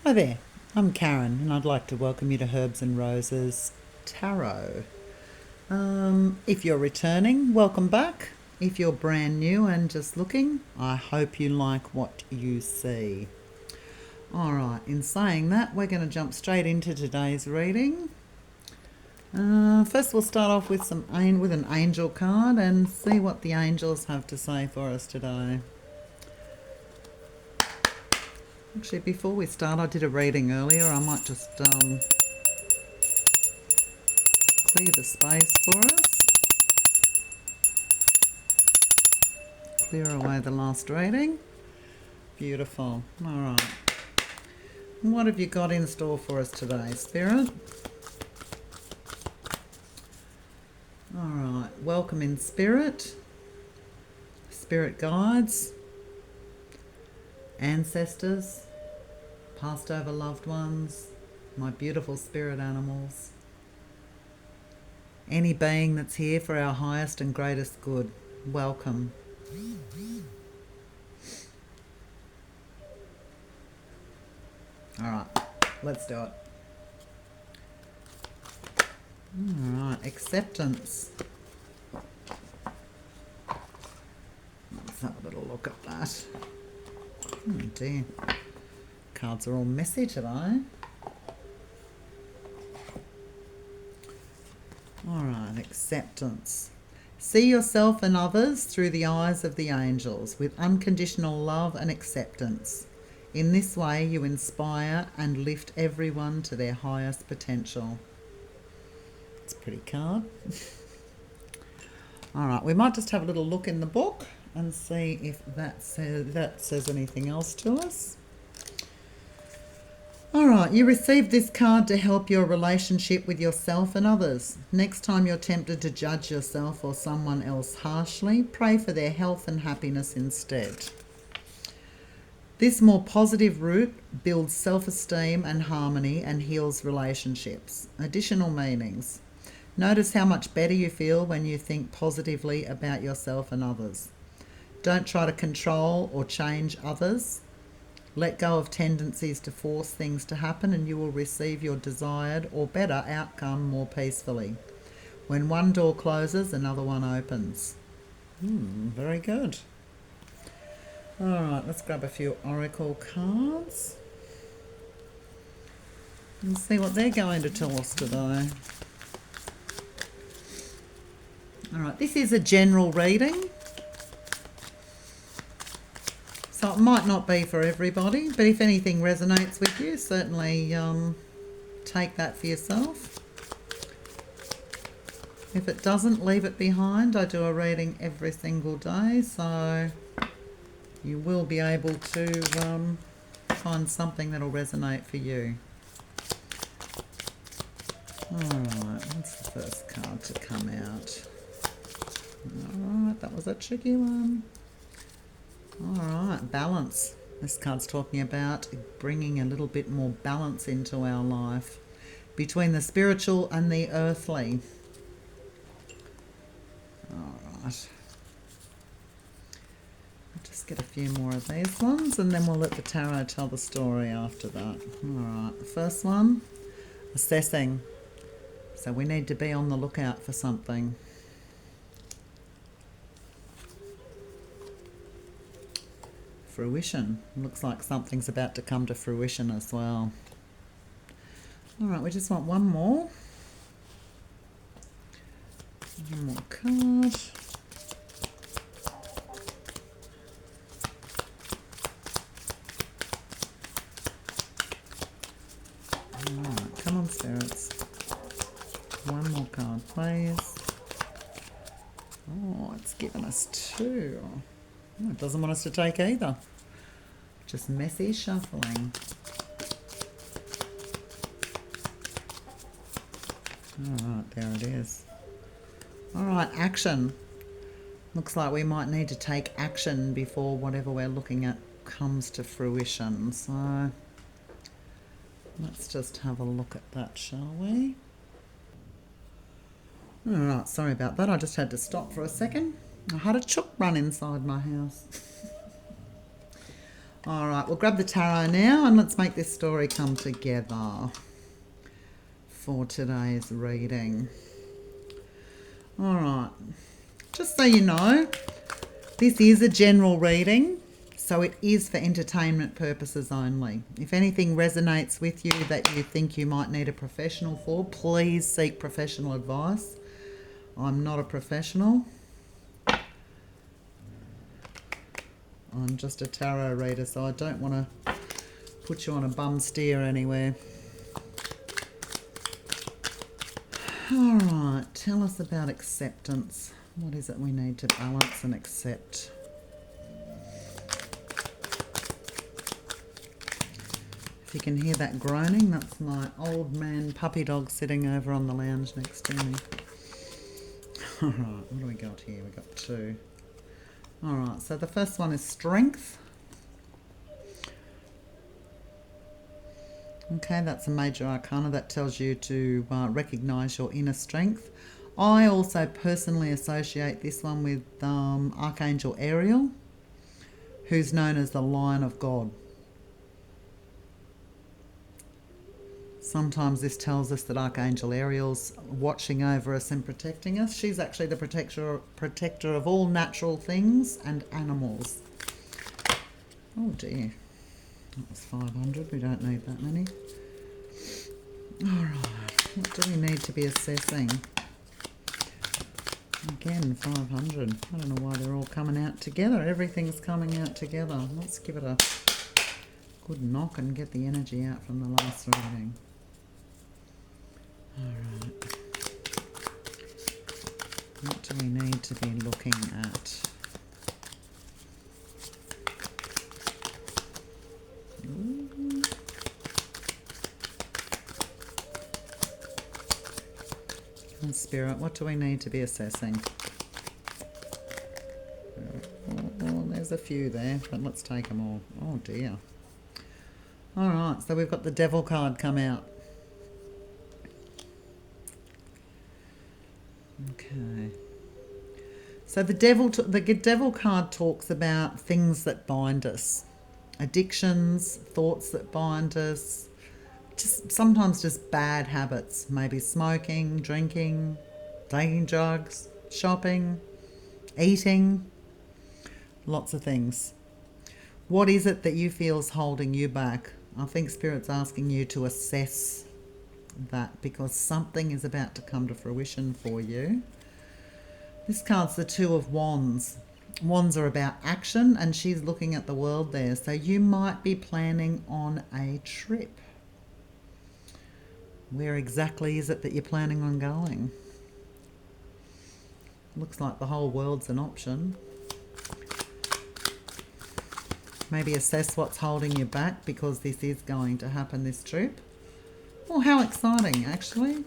Hi there, I'm Karen and I'd like to welcome you to Herbs and Roses Tarot. If you're returning, welcome back. If you're brand new and just looking, I hope you like what you see. Alright, in saying that, we're going to jump straight into today's reading. First we'll start off with an angel card and see what the angels have to say for us today. Actually, before we start, I did a reading earlier. I might just clear the space for us. Clear away the last reading. Beautiful. All right. What have you got in store for us today, Spirit? All right. Welcome in Spirit. Spirit guides. Ancestors. Passed over loved ones. My beautiful spirit animals. Any being that's here for our highest and greatest good. Welcome. All right, let's do it. All right, acceptance. Let's have a little look at that. Oh dear. Cards are all messy today. All right, acceptance. See yourself and others through the eyes of the angels with unconditional love and acceptance. In this way, you inspire and lift everyone to their highest potential. It's a pretty card. All right, we might just have a little look in the book and see if that says anything else to us. All right, you received this card to help your relationship with yourself and others. Next time you're tempted to judge yourself or someone else harshly, pray for their health and happiness instead. This more positive route builds self-esteem and harmony and heals relationships. Additional meanings. Notice how much better you feel when you think positively about yourself and others. Don't try to control or change others. Let go of tendencies to force things to happen and you will receive your desired or better outcome more peacefully. When one door closes, another one opens. Very good. All right, let's grab a few oracle cards and see what they're going to tell us today. All right, this is a general reading. So it might not be for everybody, but if anything resonates with you, certainly take that for yourself. If it doesn't, leave it behind. I do a reading every single day, so you will be able to find something that'll resonate for you. Alright, what's the first card to come out? Alright, that was a tricky one. Alright, balance. This card's talking about bringing a little bit more balance into our life between the spiritual and the earthly. Alright. I'll just get a few more of these ones and then we'll let the tarot tell the story after that. Alright, the first one, assessing. So we need to be on the lookout for something. Fruition. Looks like something's about to come to fruition as well. Alright, we just want one more. One more card. Alright, come on, spirits. One more card, please. Oh, it's given us two. Oh, it doesn't want us to take either. Just messy shuffling. Alright, there it is. Alright, action. Looks like we might need to take action before whatever we're looking at comes to fruition. So let's just have a look at that, shall we? Alright, sorry about that. I just had to stop for a second. I had a chook run inside my house. All right, we'll grab the tarot now and let's make this story come together for today's reading. All right, just so you know, this is a general reading, so it is for entertainment purposes only. If anything resonates with you that you think you might need a professional for, please seek professional advice. I'm not a professional. I'm just a tarot reader, so I don't want to put you on a bum steer anywhere. All right, tell us about acceptance. What is it we need to balance and accept? If you can hear that groaning, that's my old man puppy dog sitting over on the lounge next to me. All right, what do we got here? We got two. All right, so the first one is strength. Okay, that's a major arcana that tells you to recognise your inner strength. I also personally associate this one with Archangel Ariel, who's known as the Lion of God. Sometimes this tells us that Archangel Ariel's watching over us and protecting us. She's actually the protector of all natural things and animals. Oh dear. That was 500. We don't need that many. All right. What do we need to be assessing? Again, 500. I don't know why they're all coming out together. Everything's coming out together. Let's give it a good knock and get the energy out from the last reading. Alright. What do we need to be looking at? Ooh. And Spirit, what do we need to be assessing? Well, there's a few there, but let's take them all. Oh dear. Alright, so we've got the Devil card come out. Okay. So the devil card talks about things that bind us. Addictions, thoughts that bind us. Sometimes just bad habits. Maybe smoking, drinking, taking drugs, shopping, eating. Lots of things. What is it that you feel is holding you back? I think Spirit's asking you to assess that because something is about to come to fruition for you. This card's the Two of Wands. Wands are about action and she's looking at the world there. So you might be planning on a trip. Where exactly is it that you're planning on going? Looks like the whole world's an option. Maybe assess what's holding you back because this is going to happen, this trip. Oh, how exciting, actually.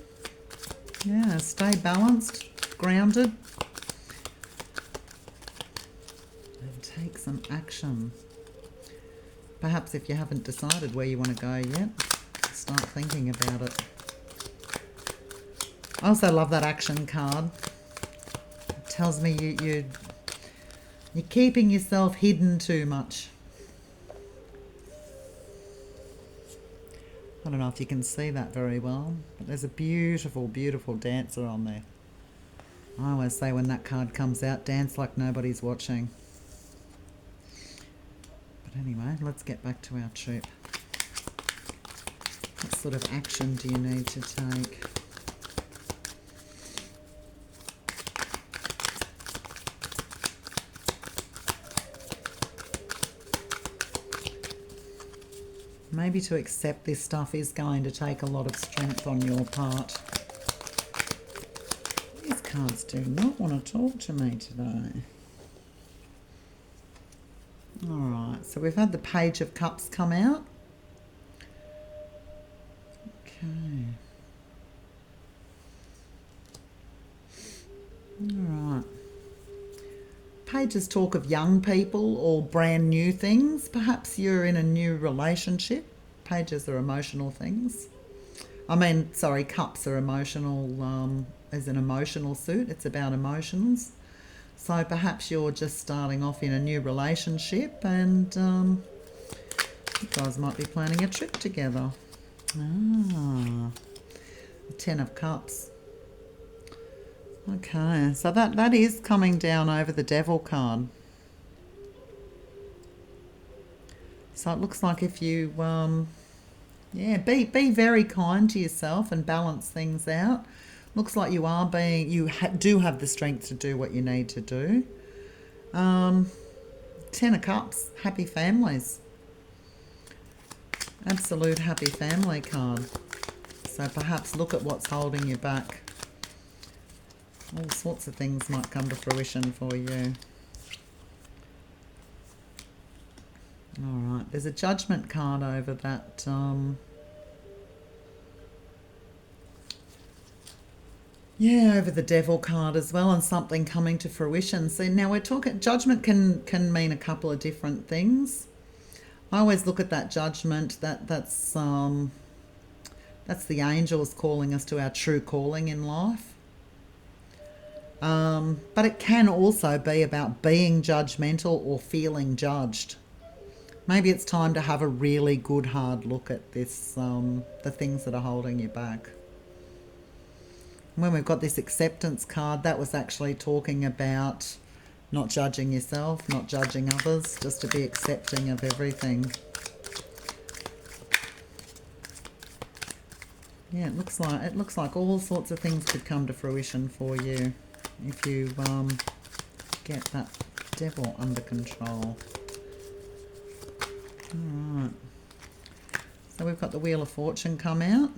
Yeah, stay balanced, grounded. And take some action. Perhaps if you haven't decided where you want to go yet, start thinking about it. I also love that action card. It tells me you're keeping yourself hidden too much. I don't know if you can see that very well, but there's a beautiful, beautiful dancer on there. I always say when that card comes out, dance like nobody's watching. But anyway, let's get back to our trip. What sort of action do you need to take? Maybe to accept this stuff is going to take a lot of strength on your part. These cards do not want to talk to me today. Alright, so we've had the Page of Cups come out. Okay. Alright. Pages talk of young people or brand new things. Perhaps you're in a new relationship. Pages are emotional things. Cups are emotional, as an emotional suit. It's about emotions. So perhaps you're just starting off in a new relationship and You guys might be planning a trip together. Ah, the Ten of Cups. Okay, so that is coming down over the Devil card. So it looks like if you, yeah, be very kind to yourself and balance things out. Looks like you are being, do have the strength to do what you need to do. Ten of Cups, happy families. Absolute happy family card. So perhaps look at what's holding you back. All sorts of things might come to fruition for you. All right, there's a Judgment card over that. Yeah, over the Devil card as well, and something coming to fruition. So now we're talking, Judgment can mean a couple of different things. I always look at that Judgment, that's the angels calling us to our true calling in life. But it can also be about being judgmental or feeling judged. Maybe it's time to have a really good hard look at this, the things that are holding you back. When we've got this Acceptance card, that was actually talking about not judging yourself, not judging others, just to be accepting of everything. Yeah, it looks like all sorts of things could come to fruition for you if you get that Devil under control. Alright. So we've got the Wheel of Fortune come out.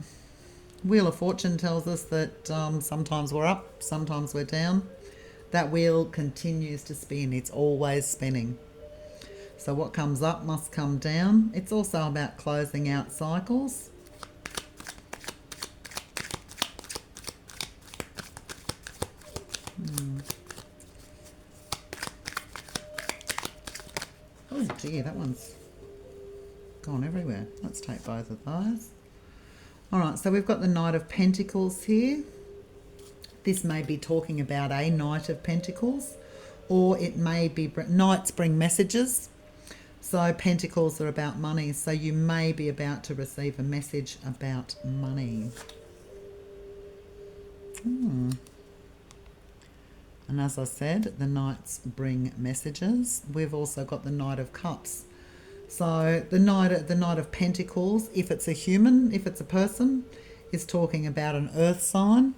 Wheel of Fortune tells us that sometimes we're up, sometimes we're down. That wheel continues to spin. It's always spinning. So what comes up must come down. It's also about closing out cycles. Oh dear, that one's gone everywhere. Let's take both of those. All right, so we've got the Knight of Pentacles here. This may be talking about a Knight of Pentacles, or it may be, Knights bring messages. So Pentacles are about money. So you may be about to receive a message about money. And as I said, the Knights bring messages. We've also got the Knight of Cups. So the Knight of Pentacles, if it's a human, if it's a person, is talking about an earth sign.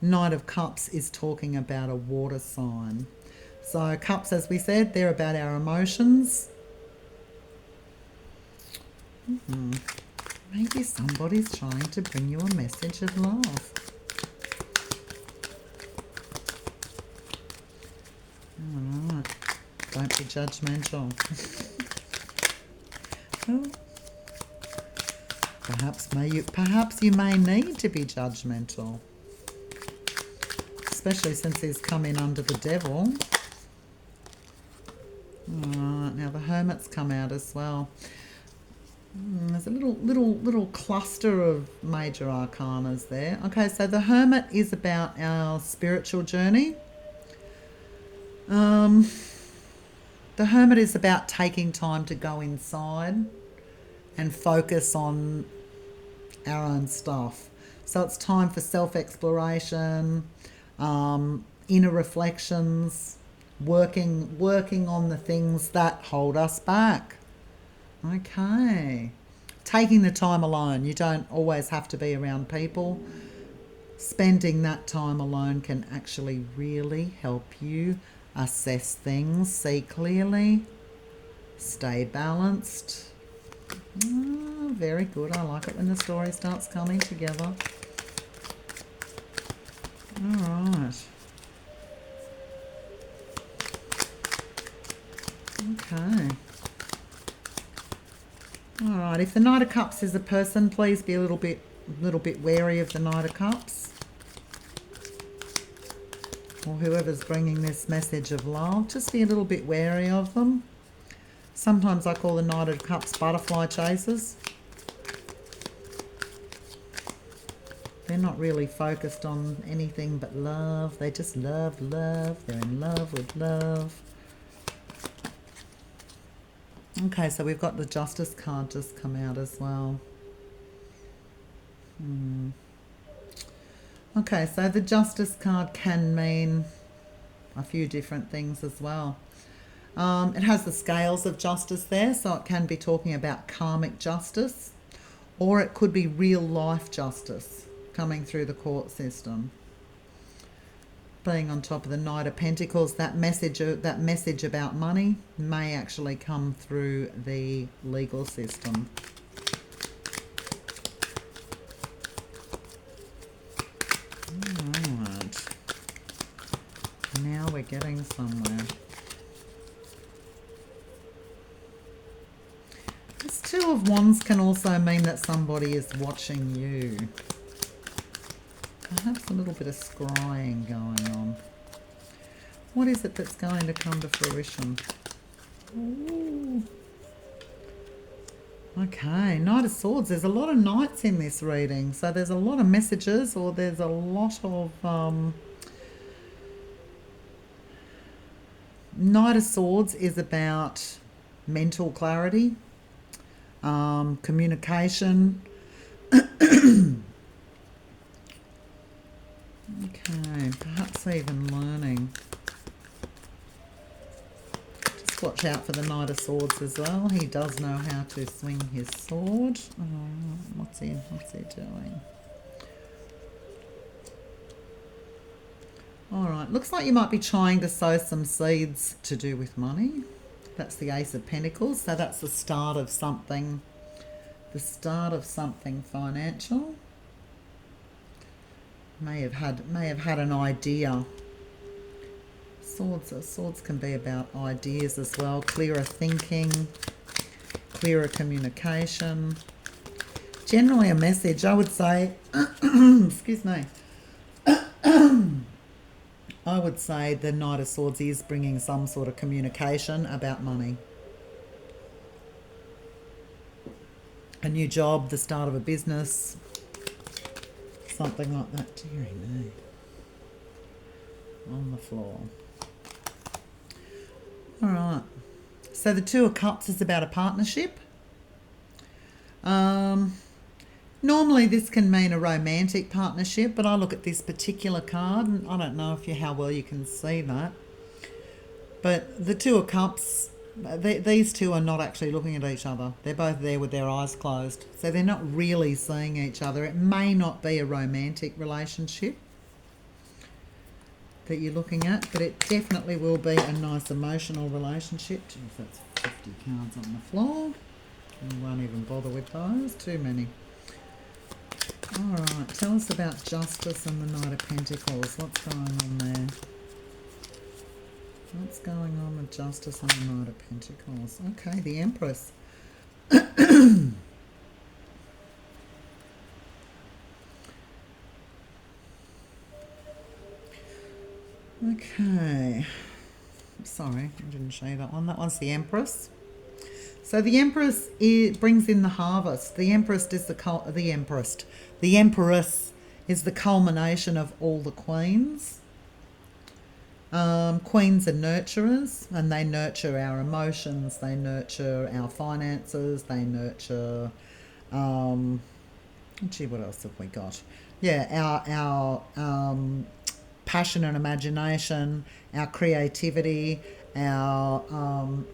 Knight of Cups is talking about a water sign. So Cups, as we said, they're about our emotions. Maybe somebody's trying to bring you a message of love. All right. Don't be judgmental. Oh. Perhaps you may need to be judgmental, especially since he's come in under the Devil. Alright, now the Hermit's come out as well. There's a little cluster of major arcanas there. Okay, so the Hermit is about our spiritual journey. The Hermit is about taking time to go inside and focus on our own stuff. So it's time for self-exploration, inner reflections, working on the things that hold us back. Okay. Taking the time alone. You don't always have to be around people. Spending that time alone can actually really help you assess things, see clearly, stay balanced. Very good. I like it when the story starts coming together. All right. Okay. All right. If the Knight of Cups is a person, please be a little bit wary of the Knight of Cups, or whoever's bringing this message of love. Just be a little bit wary of them. Sometimes I call the Knight of Cups butterfly chasers. They're not really focused on anything but love. They just love. They're in love with love. Okay, so we've got the Justice card just come out as well. Okay, so the Justice card can mean a few different things as well. It has the scales of justice there, so it can be talking about karmic justice, or it could be real life justice coming through the court system. Being on top of the Knight of Pentacles, that message about money may actually come through the legal system. Alright. Now we're getting somewhere. This Two of Wands can also mean that somebody is watching you. Perhaps a little bit of scrying going on. What is it that's going to come to fruition? Ooh. Okay, Knight of Swords. There's a lot of knights in this reading. So there's a lot of messages, or there's a lot of... Knight of Swords is about mental clarity, communication. Okay, perhaps even learning. Just watch out for the Knight of Swords as well. He does know how to swing his sword. What's he doing? Alright, looks like you might be trying to sow some seeds to do with money. That's the Ace of Pentacles, so that's the start of something. The start of something financial. May have had an idea. Swords can be about ideas as well. Clearer thinking, clearer communication. Generally a message, I would say, excuse me. I would say the Knight of Swords is bringing some sort of communication about money. A new job, the start of a business, something like that. Dearie me. On the floor. All right. So the Two of Cups is about a partnership. Normally this can mean a romantic partnership, but I look at this particular card and I don't know how well you can see that. But the Two of Cups, these two are not actually looking at each other. They're both there with their eyes closed. So they're not really seeing each other. It may not be a romantic relationship that you're looking at, but it definitely will be a nice emotional relationship. Geez, that's 50 cards on the floor. I won't even bother with those. Too many. Alright, tell us about Justice and the Knight of Pentacles. What's going on there? What's going on with Justice and the Knight of Pentacles? Okay, the Empress. Okay. Sorry, I didn't show you that one. That one's the Empress. So the Empress brings in the harvest. The Empress is the Empress is the culmination of all the queens. Queens are nurturers, and they nurture our emotions. They nurture our finances. They nurture. Gee, what else have we got? Yeah, our passion and imagination, our creativity, our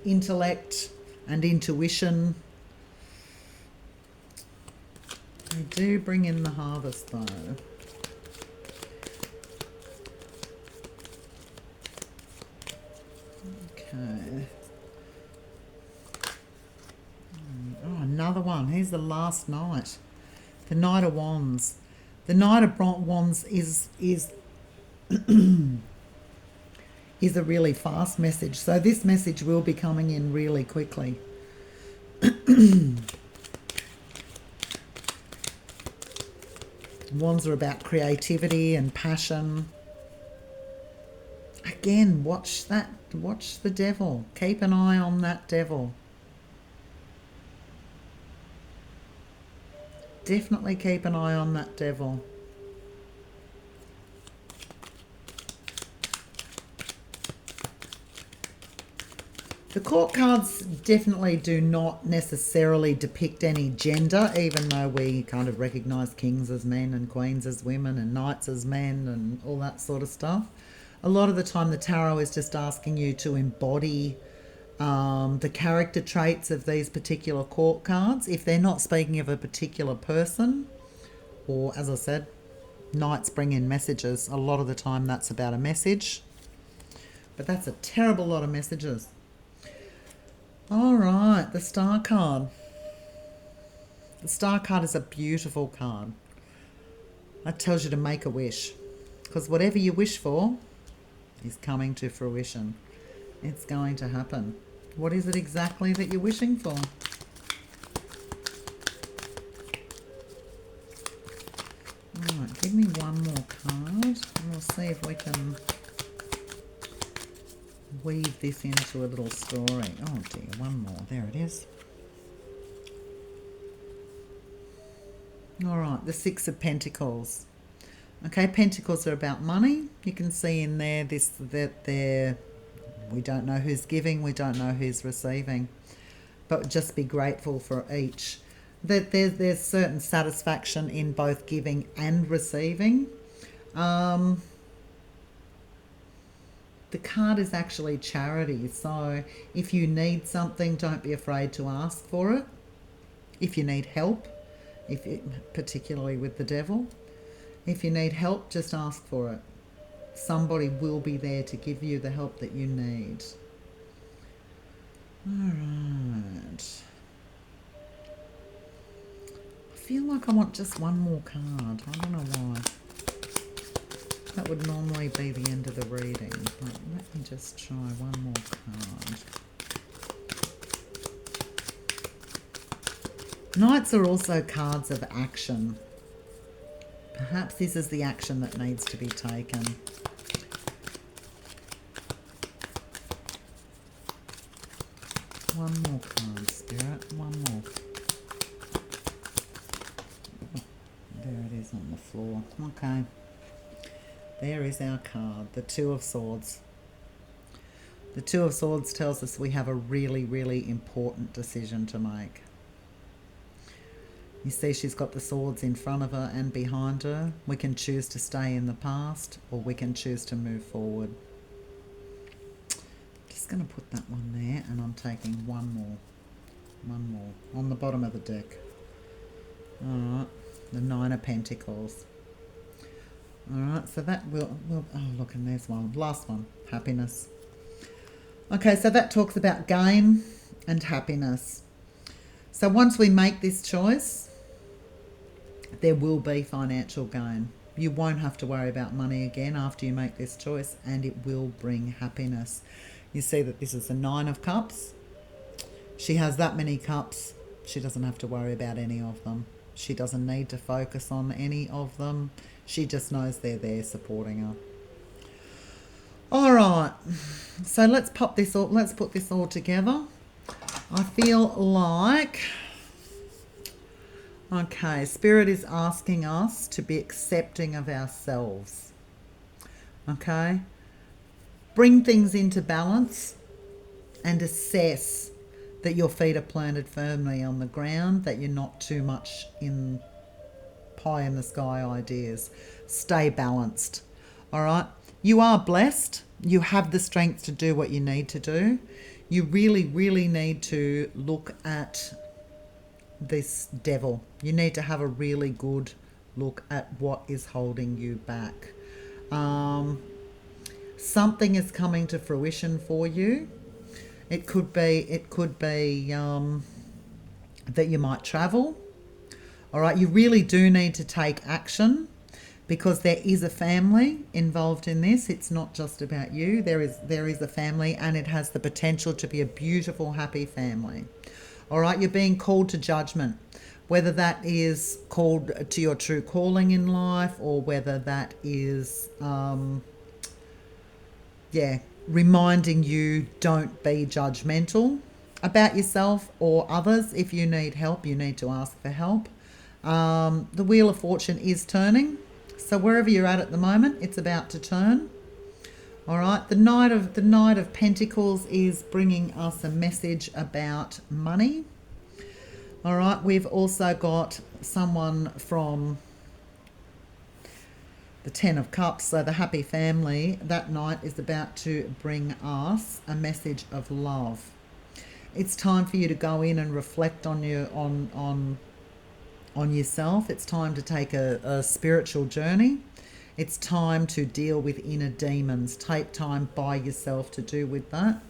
intellect and intuition. They do bring in the harvest though. Okay. Oh, another one. Here's the last knight. The Knight of Wands. The Knight of Wands is is a really fast message. So this message will be coming in really quickly. Wands are about creativity and passion. Again, watch the devil. Keep an eye on that devil. Definitely keep an eye on that devil. The court cards definitely do not necessarily depict any gender, even though we kind of recognise kings as men and queens as women and knights as men and all that sort of stuff. A lot of the time the tarot is just asking you to embody the character traits of these particular court cards. If they're not speaking of a particular person, or as I said, knights bring in messages, a lot of the time that's about a message. But that's a terrible lot of messages. All right, the Star card. The Star card is a beautiful card. That tells you to make a wish, because whatever you wish for is coming to fruition. It's going to happen. What is it exactly that you're wishing for? All right, give me one more card, and we'll see if we can weave this into a little story. Oh dear, one more. There it is. All right, the Six of Pentacles. Okay, Pentacles are about money. You can see in there we don't know who's giving, we don't know who's receiving, but just be grateful for each. That there's certain satisfaction in both giving and receiving. The card is actually charity. So if you need something, don't be afraid to ask for it. If you need help, particularly with the devil, if you need help, just ask for it. Somebody will be there to give you the help that you need. All right. I feel like I want just one more card. I don't know why. That would normally be the end of the reading, but let me just try one more card. Knights are also cards of action. Perhaps this is the action that needs to be taken. One more card, Spirit. One more. Oh, there it is on the floor. Okay. There is our card, the Two of Swords. The Two of Swords tells us we have a really, really important decision to make. You see she's got the swords in front of her and behind her. We can choose to stay in the past, or we can choose to move forward. Just going to put that one there, and I'm taking one more. One more on the bottom of the deck. All right, the Nine of Pentacles. All right, so that will oh look, and there's one, last one, happiness. Okay, so that talks about gain and happiness. So once we make this choice, there will be financial gain. You won't have to worry about money again after you make this choice, and it will bring happiness. You see that this is the Nine of Cups. She has that many cups. She doesn't have to worry about any of them. She doesn't need to focus on any of them. She just knows they're there supporting her. All right, so let's put this all together. I feel like, okay, Spirit is asking us to be accepting of ourselves. Okay, bring things into balance and assess that your feet are planted firmly on the ground, that you're not too much in pie in the sky ideas. Stay balanced. All right, you are blessed. You have the strength to do what you need to do. You really, really need to look at this devil. You need to have a really good look at what is holding you back. Something is coming to fruition for you. It could be that you might travel. All right, you really do need to take action, because there is a family involved in this. It's not just about you. There is a family, and it has the potential to be a beautiful, happy family. All right, you're being called to judgment, whether that is called to your true calling in life, or whether that is, reminding you don't be judgmental about yourself or others. If you need help, you need to ask for help. The Wheel of Fortune is turning. So wherever you're at the moment, it's about to turn. All right, the Knight of Pentacles is bringing us a message about money. All right, we've also got someone from the Ten of Cups, so the happy family. That Knight is about to bring us a message of love. It's time for you to go in and reflect on yourself. It's time to take a spiritual journey. It's time to deal with inner demons. Take time by yourself to do with that.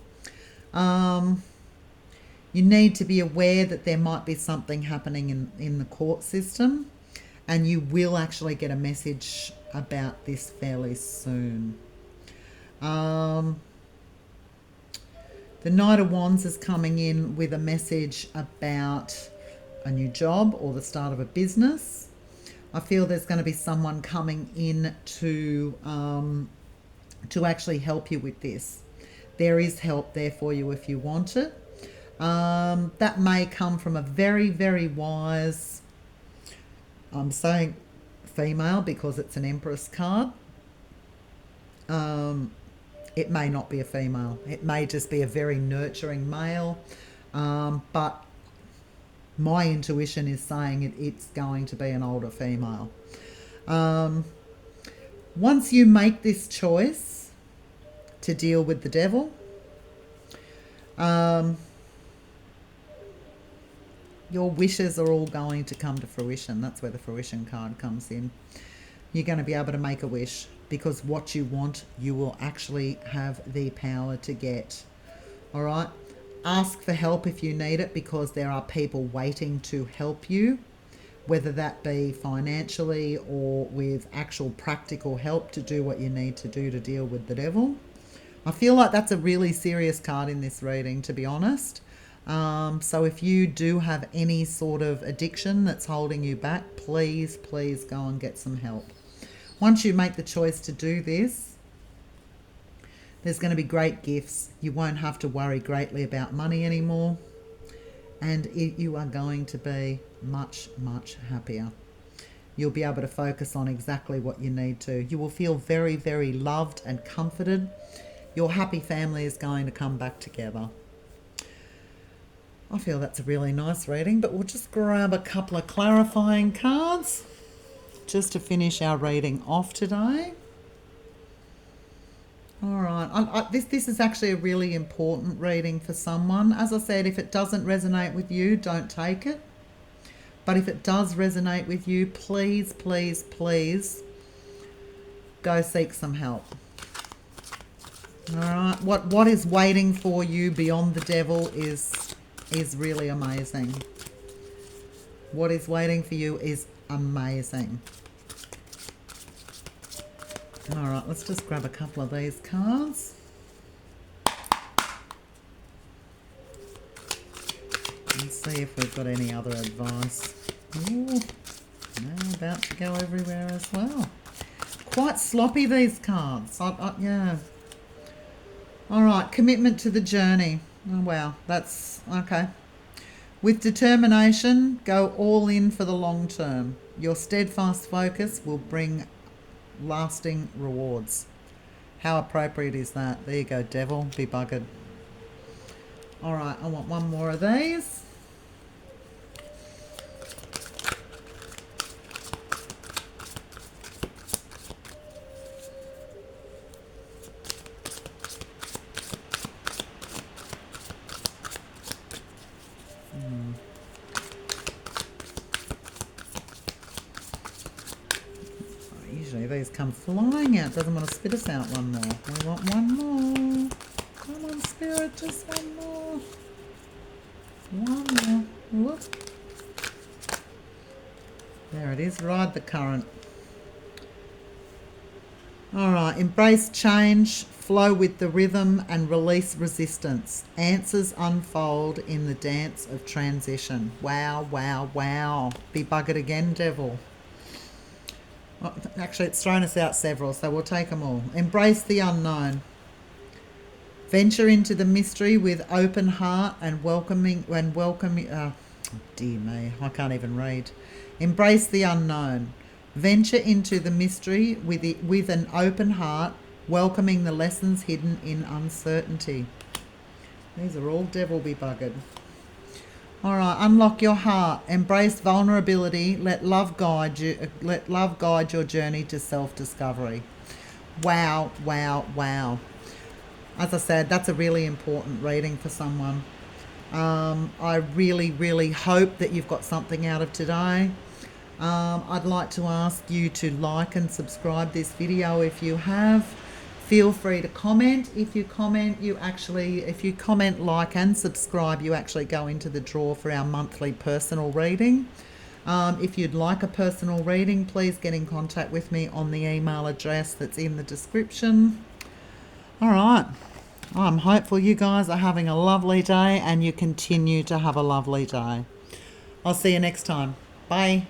You need to be aware that there might be something happening in the court system, and you will actually get a message about this fairly soon. The Knight of Wands is coming in with a message about a new job or the start of a business. I feel there's going to be someone coming in to actually help you with this. There is help there for you if you want it. That may come from a very, very wise, I'm saying female because it's an Empress card. It may not be a female. It may just be a very nurturing male. But my intuition is saying it's going to be an older female. Once you make this choice to deal with the devil, your wishes are all going to come to fruition. That's where the fruition card comes in. You're going to be able to make a wish, because what you want, you will actually have the power to get. All right? Ask for help if you need it, because there are people waiting to help you, whether that be financially or with actual practical help to do what you need to do to deal with the devil. I feel like that's a really serious card in this reading, to be honest. So if you do have any sort of addiction that's holding you back, please, please go and get some help. Once you make the choice to do this, there's going to be great gifts. You won't have to worry greatly about money anymore. And you are going to be much, much happier. You'll be able to focus on exactly what you need to. You will feel very, very loved and comforted. Your happy family is going to come back together. I feel that's a really nice reading, but we'll just grab a couple of clarifying cards just to finish our reading off today. All right, this is actually a really important reading for someone. As I said, if it doesn't resonate with you, don't take it. But if it does resonate with you, please, please, please go seek some help. All right, what is waiting for you beyond the devil is really amazing. What is waiting for you is amazing. All right, let's just grab a couple of these cards. And see if we've got any other advice. Ooh, they're about to go everywhere as well. Quite sloppy, these cards. Yeah. All right, commitment to the journey. Oh, wow, that's okay. With determination, go all in for the long term. Your steadfast focus will bring lasting rewards. How appropriate is that? There you go, devil. Be buggered. All right, I want one more of these. Usually these come flying out. Doesn't want to spit us out one more. We want one more. Come on, Spirit, just one more. One more. Whoop. There it is. Ride the current. All right. Embrace change, flow with the rhythm, and release resistance. Answers unfold in the dance of transition. Wow, wow, wow. Be buggered again, devil. Well, actually, it's thrown us out several, so we'll take them all. Embrace the unknown. Venture into the mystery with open heart and welcoming. Dear me, I can't even read. Embrace the unknown. Venture into the mystery with an open heart welcoming the lessons hidden in uncertainty. These are all devil be buggered. All right, unlock your heart, embrace vulnerability, let love guide you, let love guide your journey to self-discovery. Wow, wow, wow. As I said, that's a really important reading for someone. I really, really hope that you've got something out of today. I'd like to ask you to like and subscribe this video if you have. Feel free to comment. If you comment, if you comment, like and subscribe, you actually go into the draw for our monthly personal reading. If you'd like a personal reading, please get in contact with me on the email address that's in the description. All right. I'm hopeful you guys are having a lovely day and you continue to have a lovely day. I'll see you next time. Bye.